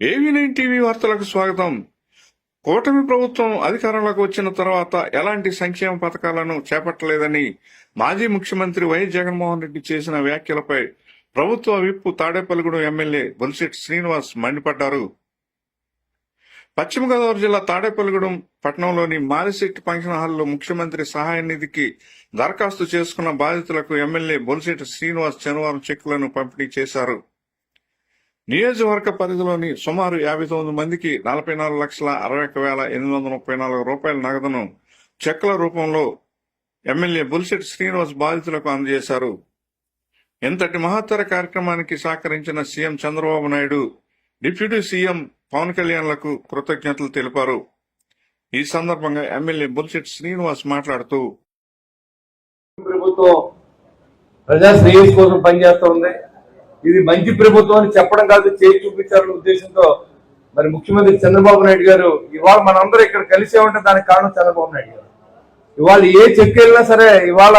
ఏవీ9 TV వార్తలకు స్వాగతం. కూటమి ప్రభుత్వం అధికారంలోకి వచ్చిన తర్వాత ఎలాంటి సంక్షేమ పథకాలను చేపట్టలేదని మాజీ ముఖ్యమంత్రి వైఎస్ జగన్మోహన్ రెడ్డి చేసిన వ్యాఖ్యలపై ప్రభుత్వ విప్ తాడేపల్లిగూడెం ఎమ్మెల్యే బొలిశెట్టి శ్రీనివాస్ మండిపడ్డారు. పశ్చిమ గోదావరి జిల్లా తాడేపల్లిగూడెం పట్టణంలోని మారిశెట్టి ఫంక్షన్ హాల్లో ముఖ్యమంత్రి సహాయ నిధికి దరఖాస్తు చేసుకున్న బాధితులకు ఎమ్మెల్యే బొలిశెట్టి శ్రీనివాస్ శనివారం చెక్కులను పంపిణీ చేశారు. నియోజకవర్గ పరిధిలోని సుమారు 59 మందికి 44,61,834 రూపాయల నగదును చెక్కుల రూపంలో ఎమ్మెల్యే బొలిశెట్టి శ్రీనివాస్ బాధితులకు అందజేశారు. ఇంతటి మహత్తర కార్యక్రమానికి సహకరించిన CM Chandrababu Naidu, deputy CM Pawan కళ్యాణ్లకు కృతజ్ఞతలు తెలిపారు. ఈ సందర్భంగా ఎమ్మెల్యే బొలిశెట్టి శ్రీనివాస్ మాట్లాడుతూ, ప్రభుత్వం ప్రజా శ్రేయస్ కోసం పనిచేస్తోంది. ఇది మంచి ప్రభుత్వం అని చెప్పడం కాదు, చేసి చూపించాలనే ఉద్దేశంతో మరి ముఖ్యమంత్రి చంద్రబాబు నాయుడు గారు ఇవాళ మనందరూ ఇక్కడ కలిసే ఉంటే దానికి కారణం చంద్రబాబు నాయుడు గారు. ఇవాళ ఏ చెక్ వెళ్ళినా సరే ఇవాళ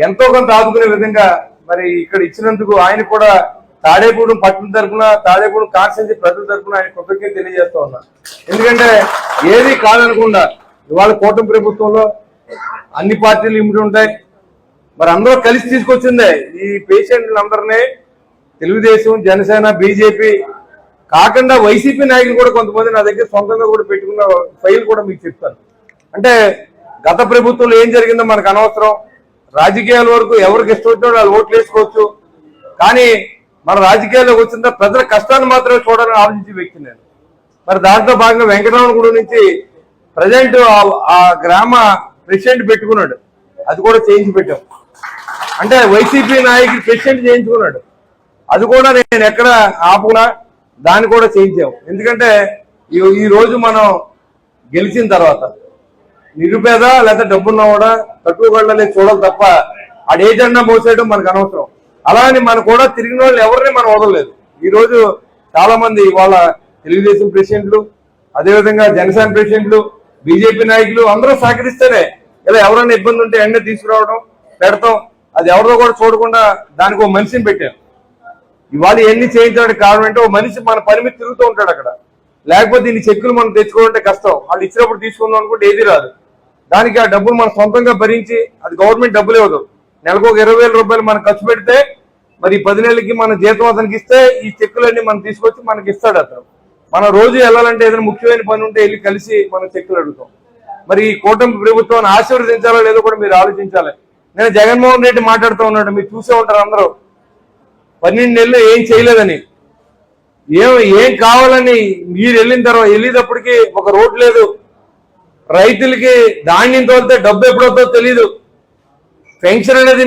ఎంతో కొంత ఆదుకునే విధంగా మరి ఇక్కడ ఇచ్చినందుకు ఆయన కూడా తాడేపూడెం పట్టణ తరఫున, తాడేపూడెం కాన్స్టిట్యూన్సీ ప్రజల తరఫున ఆయన కృతజ్ఞతలు తెలియజేస్తా ఉన్నా. ఎందుకంటే ఏది కాదనకుండా ఇవాళ కూటమి ప్రభుత్వంలో అన్ని పార్టీలు ఇమిడి ఉంటాయి. మరి అందరూ కలిసి తీసుకొచ్చిందే ఈ పేషెంట్లందరినీ. తెలుగుదేశం, జనసేన, బీజేపీ కాకుండా వైసీపీ నాయకులు కూడా కొంతమంది నా దగ్గర సొంతంగా కూడా పెట్టుకున్న ఫైల్ కూడా మీకు చెప్తాను. అంటే గత ప్రభుత్వంలో ఏం జరిగిందో మనకు అనవసరం. రాజకీయాల వరకు ఎవరికి ఇష్టం వచ్చినా వాళ్ళు ఓట్లు వేసుకోవచ్చు, కానీ మన రాజకీయాల్లోకి వచ్చిన ప్రజల కష్టాన్ని మాత్రమే చూడాలని ఆలోచించే వ్యక్తి నేను. మరి దాంట్లో భాగంగా వెంకటరమణగూడెం నుంచి ప్రజెంట్ ఆ గ్రామ ప్రెసిడెంట్ పెట్టుకున్నాడు, అది కూడా చేయించి పెట్టాం. అంటే వైసీపీ నాయకుడు ప్రెసిడెంట్ చేయించుకున్నాడు, అది కూడా నేను ఎక్కడ ఆపుకున్నా దాన్ని కూడా చేయించాం. ఎందుకంటే ఈ రోజు మనం గెలిచిన తర్వాత నిరుపేద లేదా డబ్బున్నా కూడా తక్కువ గడలే చూడాలి తప్ప ఆడు ఏజెండా మోసేయడం మనకు అనవసరం. అలానే మనం కూడా తిరిగిన వాళ్ళు ఎవరిని మనం వదలలేదు. ఈ రోజు చాలా మంది వాళ్ళ తెలుగుదేశం ప్రెసిడెంట్లు, అదేవిధంగా జనసేన ప్రెసిడెంట్లు, బీజేపీ నాయకులు అందరూ సహకరిస్తేనే ఇలా ఎవరైనా ఇబ్బంది ఉంటే ఎండ తీసుకురావడం పెడతాం. అది ఎవరిదో కూడా చూడకుండా దానికి ఒక మనిషిని పెట్టాం. ఇవాళ ఎన్ని చేయించడానికి కారణం అంటే ఓ మనిషి మన పరిమితి తిరుగుతూ ఉంటాడు అక్కడ. లేకపోతే ఇన్ని చెక్కులు మనం తెచ్చుకోవాలంటే కష్టం. వాళ్ళు ఇచ్చినప్పుడు తీసుకుందాం అనుకుంటే ఏది రాదు. దానికి ఆ డబ్బులు మనం సొంతంగా భరించి, అది గవర్నమెంట్ డబ్బులు ఇవ్వదు. నెలకు ఒక 20,000 రూపాయలు మనం ఖర్చు పెడితే మరి 10 నెలలకి మన జీతం అతనికి ఇస్తే ఈ చెక్కులన్నీ మనం తీసుకొచ్చి మనకి ఇస్తాడు అతను. మనం రోజు వెళ్ళాలంటే ఏదైనా ముఖ్యమైన పని ఉంటే వెళ్ళి కలిసి మనం చెక్కులు అడుగుతాం. మరి ఈ కూటమి ప్రభుత్వాన్ని ఆశీర్వదించాలో లేదో కూడా మీరు ఆలోచించాలి. నేను జగన్మోహన్ రెడ్డి మాట్లాడుతూ ఉన్నాడు, మీరు చూసే ఉంటారు అందరూ. 12 నెలలు ఏం చేయలేదని, ఏం కావాలని మీరు వెళ్ళిన తర్వాత వెళ్ళేటప్పటికి ఒక రోడ్ లేదు. రైతులకి ధాన్యం తోలితే డబ్బు ఎప్పుడవుతుందో తెలీదు. పెన్షన్ అనేది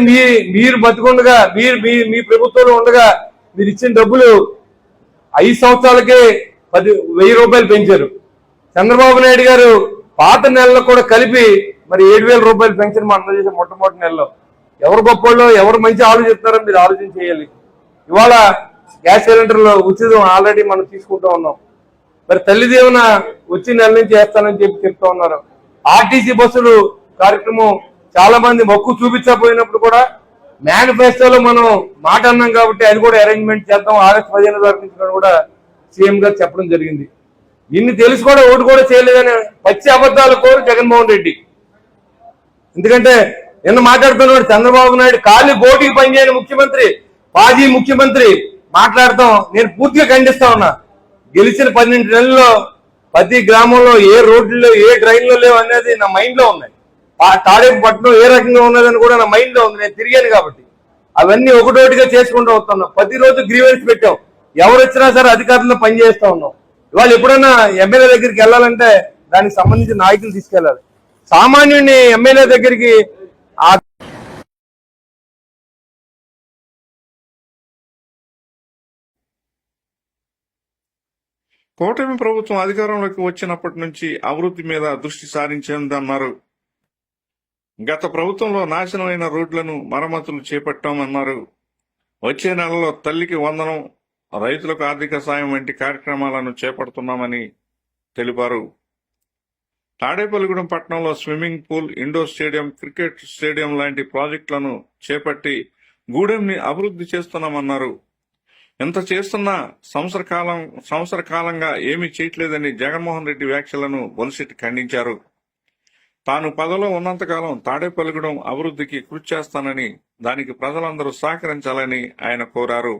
మీరు బతికుండగా మీ ప్రభుత్వంలో ఉండగా మీరు ఇచ్చిన డబ్బులు 5 సంవత్సరాలకే 10,000 రూపాయలు పెంచారు. చంద్రబాబు నాయుడు గారు పాత నెలలో కూడా కలిపి మరి 7,000 రూపాయలు పెన్షన్ మనం అందజేసే మొట్టమొదటి నెలలో. ఎవరు గొప్పలో ఎవరు మంచి ఆలోచిస్తారో మీరు ఆలోచన చేయాలి. ఇవాళ గ్యాస్ సిలిండర్లు ఉచితం ఆల్రెడీ మనం తీసుకుంటూ ఉన్నాం. మరి తల్లి దీవెన వచ్చి నెల నుంచి వేస్తానని చెప్తూ ఉన్నారు. ఆర్టీసీ బస్సులు కార్యక్రమం చాలా మంది మొక్కు చూపించకపోయినప్పుడు కూడా మేనిఫెస్టోలో మనం మాట అన్నాం కాబట్టి అది కూడా అరేంజ్మెంట్ చేద్దాం, ఆగస్టు 15 తారీఖు నుంచి కూడా సీఎం గారు చెప్పడం జరిగింది. ఇన్ని తెలిసి కూడా ఓటు కూడా చేయలేదని పచ్చి అబద్ధాలు కోరు జగన్మోహన్ రెడ్డి. ఎందుకంటే నిన్న మాట్లాడుతున్నాడు చంద్రబాబు నాయుడు ఖాళీ బోటికి పనిచేయని ముఖ్యమంత్రి, మాజీ ముఖ్యమంత్రి మాట్లాడతాం నేను పూర్తిగా ఖండిస్తా ఉన్నా. గెలిచిన 12 నెలల్లో ప్రతి గ్రామంలో ఏ రోడ్లు ఏ డ్రైన్లు లేవు అనేది నా మైండ్ లో ఉన్నాయి. తాడేపు పట్టణం ఏ రకంగా ఉన్నదని కూడా నా మైండ్ లో ఉంది, నేను తిరిగాను కాబట్టి. అవన్నీ ఒకటోటిగా చేసుకుంటూ వస్తున్నాం. ప్రతిరోజు గ్రీవెన్స్ పెట్టాం, ఎవరు వచ్చినా సరే అధికారులను పనిచేస్తా ఉన్నాం. ఇవాళ ఎప్పుడైనా ఎమ్మెల్యే దగ్గరికి వెళ్ళాలంటే దానికి సంబంధించిన నాయకులు తీసుకెళ్లాలి. సామాన్యుడిని ఎమ్మెల్యే దగ్గరికి కూటమి ప్రభుత్వం అధికారంలోకి వచ్చినప్పటి నుంచి అభివృద్ధి మీద దృష్టి సారించిందన్నారు. గత ప్రభుత్వంలో నాశనమైన రోడ్లను మరమ్మతులు చేపట్టామన్నారు. వచ్చే నెలలో తల్లికి వందనం, రైతులకు ఆర్థిక సాయం వంటి కార్యక్రమాలను చేపడుతున్నామని తెలిపారు. తాడేపల్లిగూడెం పట్టణంలో swimming pool, indoor stadium, cricket stadium లాంటి ప్రాజెక్టులను చేపట్టి గూడెంని అభివృద్ధి చేస్తున్నామన్నారు. ఇంత చేస్తున్నా సంవత్సర కాలంగా ఏమీ చేయట్లేదని జగన్మోహన్ రెడ్డి వ్యాఖ్యలను బొలిశెట్టి ఖండించారు. తాను పదవిలో ఉన్నంతకాలం తాడేపల్లిగూడెం అభివృద్ధికి కృషి చేస్తానని, దానికి ప్రజలందరూ సహకరించాలని ఆయన కోరారు.